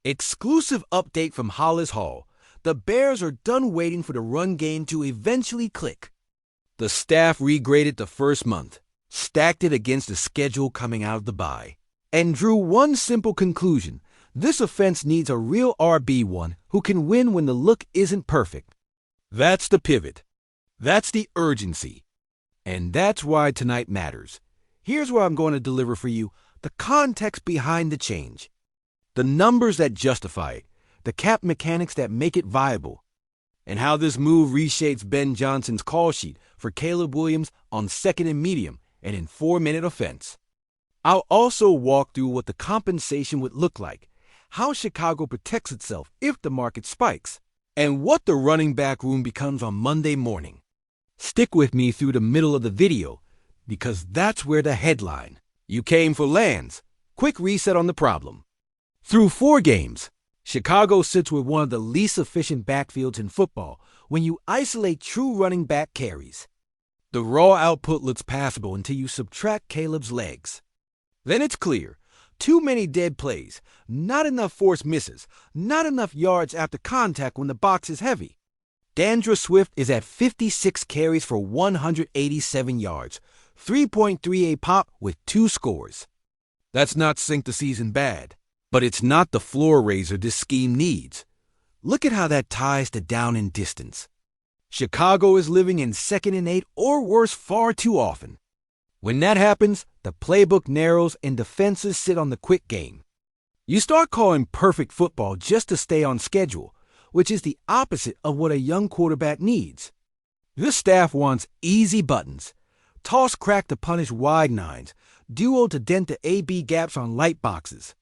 Exclusive update from Hollis Hall. The Bears are done waiting for the run game to eventually click. The staff regraded the first month, stacked it against the schedule coming out of the bye, and drew one simple conclusion. This offense needs a real RB1 who can win when the look isn't perfect. That's the pivot. That's the urgency. And that's why tonight matters. Here's what I'm going to deliver for you: the context behind the change, the numbers that justify it, the cap mechanics that make it viable, and how this move reshapes Ben Johnson's call sheet for Caleb Williams on second and medium and in 4-minute offense. I'll also walk through what the compensation would look like, how Chicago protects itself if the market spikes, and what the running back room becomes on Monday morning. Stick with me through the middle of the video, because that's where the headline, "You came for Lands, quick reset on the problem." Through 4 games, Chicago sits with one of the least efficient backfields in football when you isolate true running back carries. The raw output looks passable until you subtract Caleb's legs. Then it's clear: too many dead plays, not enough forced misses, not enough yards after contact when the box is heavy. D'Andre Swift is at 56 carries for 187 yards, 3.38 pop with 2 scores. That's not sink the season bad, but it's not the floor raiser this scheme needs. Look at how that ties to down and distance. Chicago is living in 2nd and 8 or worse far too often. When that happens, the playbook narrows and defenses sit on the quick game. You start calling perfect football just to stay on schedule, which is the opposite of what a young quarterback needs. This staff wants easy buttons, toss crack to punish wide nines, duo to dent the AB gaps on light boxes,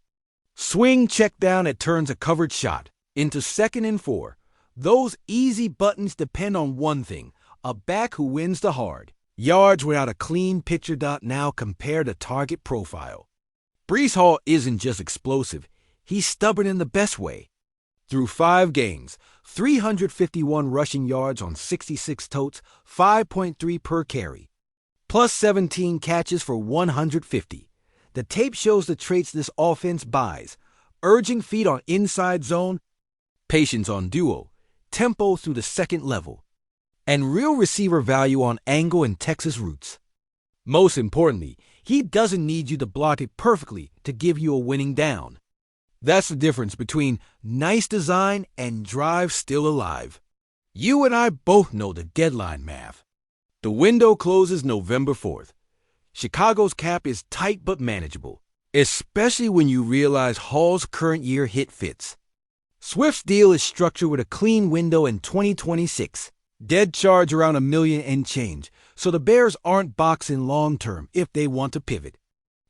swing check down that turns a covered shot into 2nd and 4. Those easy buttons depend on one thing: a back who wins the hard yards without a clean picture dot. Now compare the target profile. Breece Hall isn't just explosive, he's stubborn in the best way. Through 5 games, 351 rushing yards on 66 totes, 5.3 per carry, plus 17 catches for 150. The tape shows the traits this offense buys: urging feet on inside zone, patience on duo, tempo through the second level, and real receiver value on angle and Texas roots. Most importantly, he doesn't need you to block it perfectly to give you a winning down. That's the difference between nice design and drive still alive. You and I both know the deadline math. The window closes November 4th. Chicago's cap is tight but manageable, especially when you realize Hall's current year hit fits. Swift's deal is structured with a clean window in 2026. Dead charge around $1 million and change, so the Bears aren't boxing long-term if they want to pivot.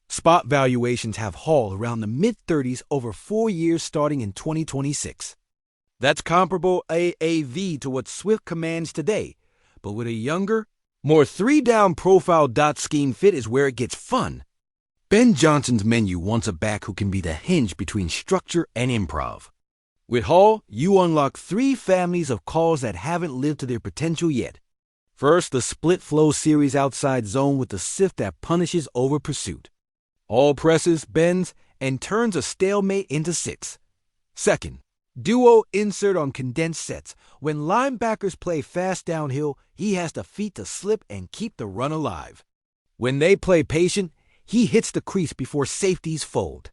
Spot valuations have Hall around the mid-30s over 4 years starting in 2026. That's comparable AAV to what Swift commands today, but with a younger, more 3-down profile dot scheme fit is where it gets fun. Ben Johnson's menu wants a back who can be the hinge between structure and improv. With Hall, you unlock 3 families of calls that haven't lived to their potential yet. First, the split flow series outside zone with the sift that punishes over pursuit. All presses, bends, and turns a stalemate into 6. Second, duo insert on condensed sets. When linebackers play fast downhill, he has the feet to slip and keep the run alive. When they play patient, he hits the crease before safeties fold.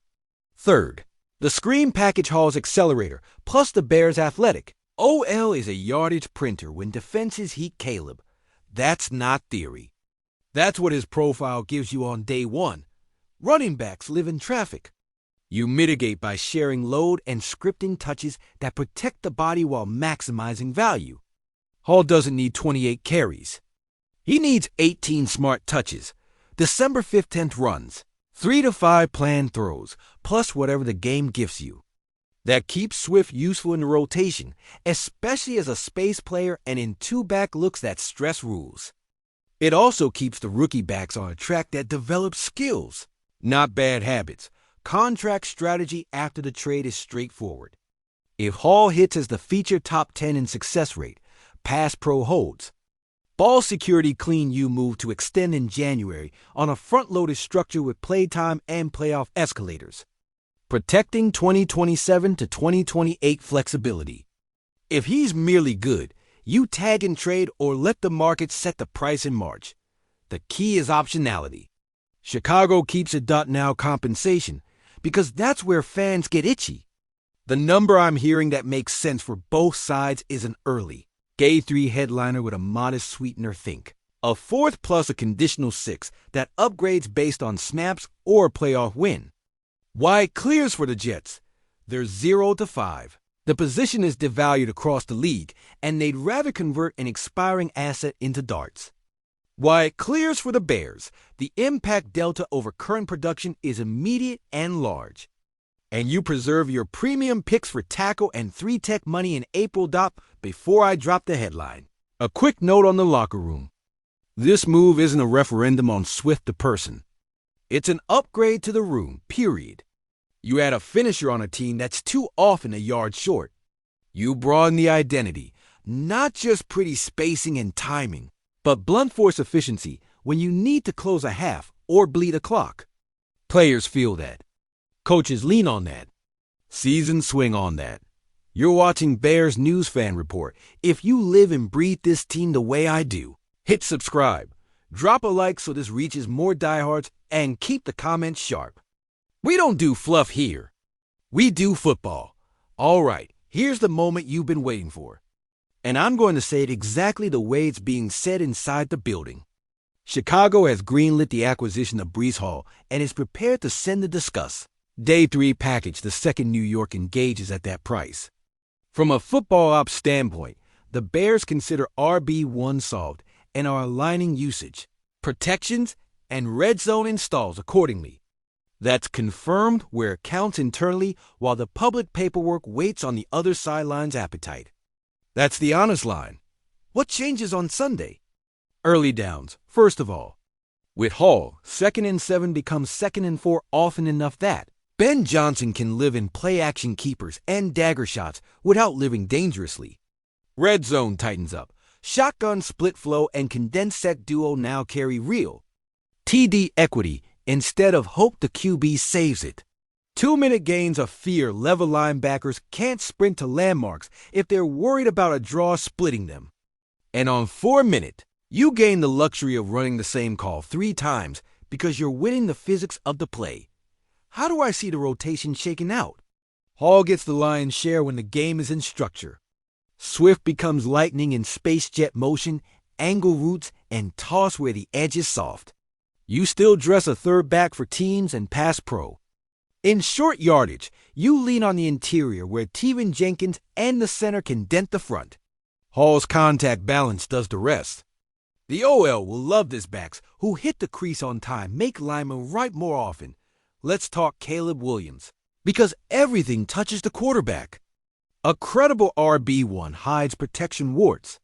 Third, the screen package Hall's accelerator, plus the Bears' athletic. OL is a yardage printer when defenses heat Caleb. That's not theory. That's what his profile gives you on day 1. Running backs live in traffic. You mitigate by sharing load and scripting touches that protect the body while maximizing value. Hall doesn't need 28 carries. He needs 18 smart touches, December 15th runs, 3 to 5 planned throws, plus whatever the game gives you. That keeps Swift useful in the rotation, especially as a space player and in 2-back looks that stress rules. It also keeps the rookie backs on a track that develops skills, not bad habits. Contract strategy after the trade is straightforward. If Hall hits as the feature top 10 in success rate, pass pro holds. Ball security clean you move to extend in January on a front-loaded structure with playtime and playoff escalators. protecting 2027 to 2028 flexibility. If he's merely good, you tag and trade or let the market set the price in March. The key is optionality. Chicago keeps it .now compensation because that's where fans get itchy. The number I'm hearing that makes sense for both sides is an early, Day 3 headliner with a modest sweetener. Think a fourth plus a conditional six that upgrades based on snaps or playoff win. Why clears for the Jets? They're 0-5. The position is devalued across the league, and they'd rather convert an expiring asset into darts. Why clears for the Bears? The impact delta over current production is immediate and large. And you preserve your premium picks for tackle and 3-tech money in April. Before I drop the headline, a quick note on the locker room. This move isn't a referendum on Swift the person. It's an upgrade to the room, period. You add a finisher on a team that's too often a yard short. You broaden the identity, not just pretty spacing and timing, but blunt force efficiency when you need to close a half or bleed a clock. Players feel that. Coaches lean on that. Seasons swing on that. You're watching Bears News Fan Report. If you live and breathe this team the way I do, hit subscribe, drop a like so this reaches more diehards, and keep the comments sharp. We don't do fluff here. We do football. All right, here's the moment you've been waiting for. And I'm going to say it exactly the way it's being said inside the building. Chicago has greenlit the acquisition of Breece Hall and is prepared to send the discuss. Day 3 package, the second New York engages at that price. From a football ops standpoint, the Bears consider RB1 solved and are aligning usage, protections, and red zone installs accordingly. That's confirmed where it counts internally while the public paperwork waits on the other sideline's appetite. That's the honest line. What changes on Sunday? Early downs, first of all. With Hall, 2nd and 7 becomes 2nd and 4 often enough that Ben Johnson can live in play-action keepers and dagger shots without living dangerously. Red zone tightens up. Shotgun split flow and condensed set duo now carry real TD equity instead of hope the QB saves it. 2-minute gains of fear level linebackers can't sprint to landmarks if they're worried about a draw splitting them. And on 4-minute, you gain the luxury of running the same call 3 times because you're winning the physics of the play. How do I see the rotation shaking out? Hall gets the lion's share when the game is in structure. Swift becomes lightning in space jet motion, angle routes, and toss where the edge is soft. You still dress a third back for teams and pass pro. In short yardage, you lean on the interior where Teven Jenkins and the center can dent the front. Hall's contact balance does the rest. The OL will love this backs who hit the crease on time, make linemen right more often. Let's talk Caleb Williams, because everything touches the quarterback. A credible RB1 hides protection warts.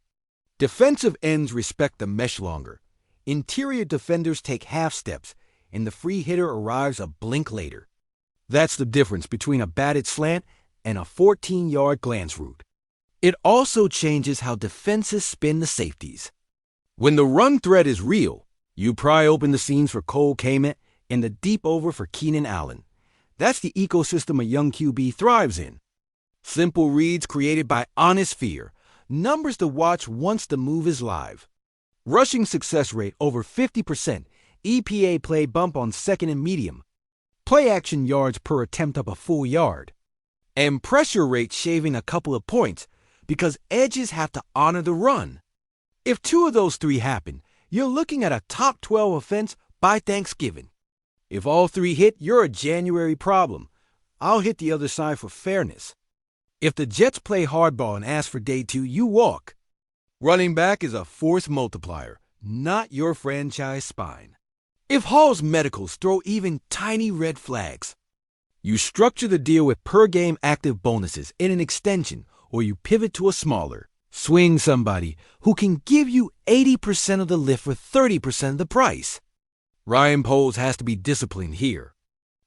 Defensive ends respect the mesh longer. Interior defenders take half steps, and the free hitter arrives a blink later. That's the difference between a batted slant and a 14-yard glance route. It also changes how defenses spin the safeties. When the run threat is real, you pry open the seams for Cole Kmet and the deep over for Keenan Allen. That's the ecosystem a young QB thrives in. Simple reads created by honest fear. Numbers to watch once the move is live. Rushing success rate over 50%. EPA play bump on 2nd and medium. Play action yards per attempt up a full yard. And pressure rate shaving a couple of points because edges have to honor the run. If 2 of those 3 happen, you're looking at a top 12 offense by Thanksgiving. If all 3 hit, you're a January problem. I'll hit the other side for fairness. If the Jets play hardball and ask for day 2, you walk. Running back is a force multiplier, not your franchise spine. If Hall's medicals throw even tiny red flags, you structure the deal with per-game active bonuses in an extension, or you pivot to a smaller, swing somebody who can give you 80% of the lift for 30% of the price. Ryan Poles has to be disciplined here.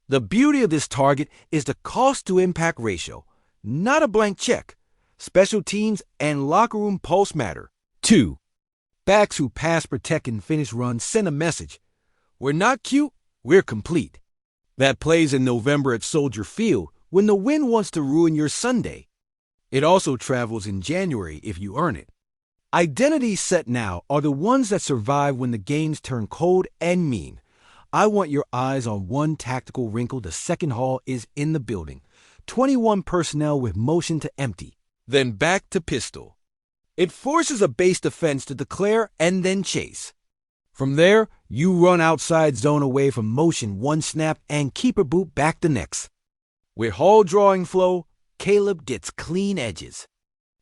The beauty of this target is the cost-to-impact ratio, not a blank check. Special teams and locker room pulse matter. 2. Backs who pass, protect, and finish runs send a message. We're not cute, we're complete. That plays in November at Soldier Field when the wind wants to ruin your Sunday. It also travels in January if you earn it. Identities set now are the ones that survive when the games turn cold and mean. I want your eyes on one tactical wrinkle. The second hall is in the building. 21 personnel with motion to empty. Then back to pistol. It forces a base defense to declare and then chase. From there, you run outside zone away from motion one snap and keeper boot back the next. With Hall drawing flow, Caleb gets clean edges.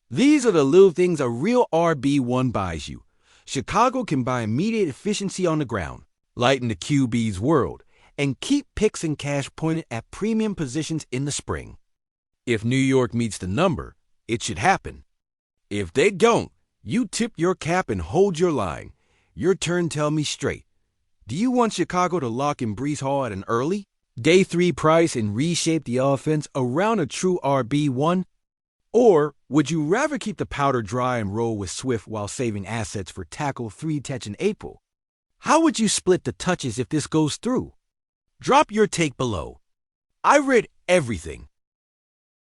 These are the little things a real RB1 buys you. Chicago can buy immediate efficiency on the ground, lighten the QB's world, and keep picks and cash pointed at premium positions in the spring. If New York meets the number, it should happen. If they don't, you tip your cap and hold your line. Your turn, tell me straight. Do you want Chicago to lock in Breece Hall at an early, day 3 price and reshape the offense around a true RB1? Or would you rather keep the powder dry and roll with Swift while saving assets for tackle 3 touch in April? How would you split the touches if this goes through? Drop your take below. I read everything.